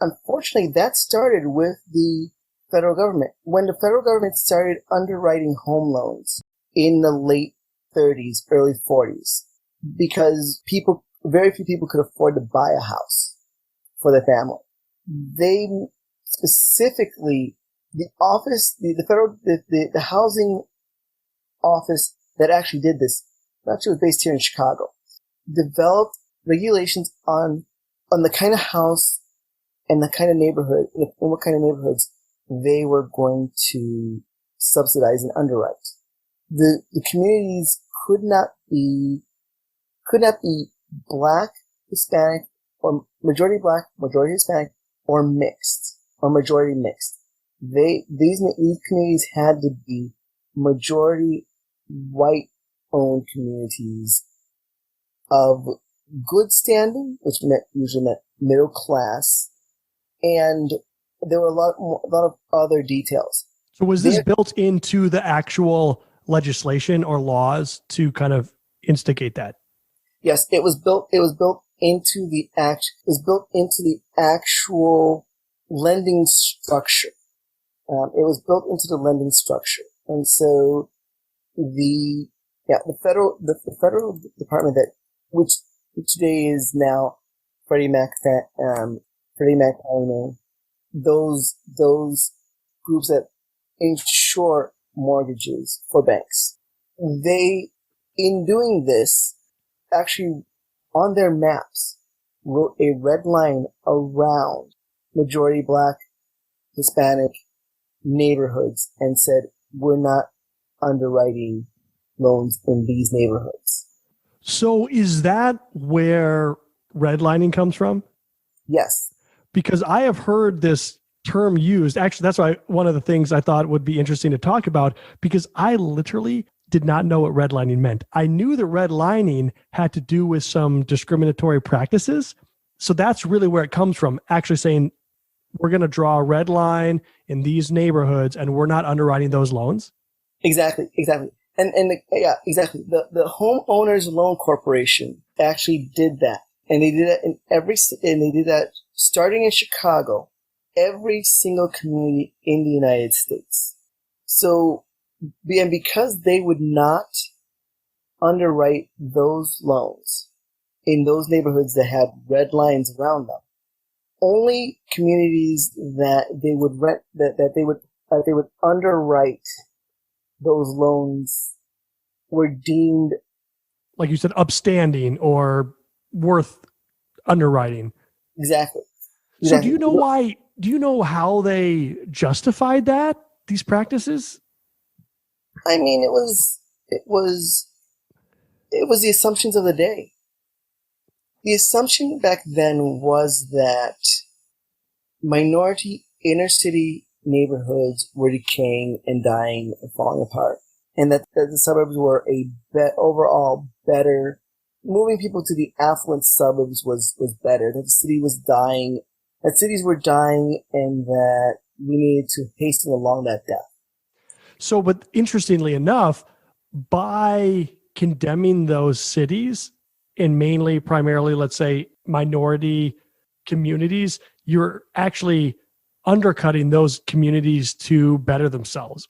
unfortunately, that started with the federal government. When the federal government started underwriting home loans in the late 30s, early 40s, because very few people could afford to buy a house for their family. They specifically, the housing office that actually did this, actually was based here in Chicago, developed regulations on the kind of house and the kind of neighborhood, and what kind of neighborhoods they were going to subsidize and underwrite. The communities could not be black, Hispanic, or majority black, majority Hispanic, or mixed, or majority mixed. These communities had to be majority white-owned communities of good standing, which usually meant middle class, and there were a lot of other details. So was this built into the actual legislation or laws to kind of instigate that? Yes, it was built into the actual lending structure. It was built into the lending structure, and so the federal department which today is now Freddie Mac, those groups that insure mortgages for banks. They, in doing this, actually on their maps wrote a red line around majority black, Hispanic neighborhoods and said, we're not underwriting loans in these neighborhoods. So is that where redlining comes from? Yes. Because I have heard this term used. Actually, that's why one of the things I thought would be interesting to talk about, because I literally did not know what redlining meant. I knew that redlining had to do with some discriminatory practices. So that's really where it comes from, actually saying, we're going to draw a red line in these neighborhoods and we're not underwriting those loans. Exactly. And exactly. The Homeowners Loan Corporation actually did that. And they did that they did that starting in Chicago, every single community in the United States. So, and because they would not underwrite those loans in those neighborhoods that had red lines around them, only communities that they would underwrite those loans were deemed, like you said, upstanding or worth underwriting. Exactly. So do you know how they justified these practices? I mean, it was the assumptions of the day. The assumption back then was that minority inner city neighborhoods were decaying and dying and falling apart, and that the suburbs were overall better. Moving people to the affluent suburbs was better. That the city was dying, that cities were dying, and that we needed to hasten along that death. So, but interestingly enough, by condemning those cities in primarily, let's say, minority communities, you're actually undercutting those communities to better themselves.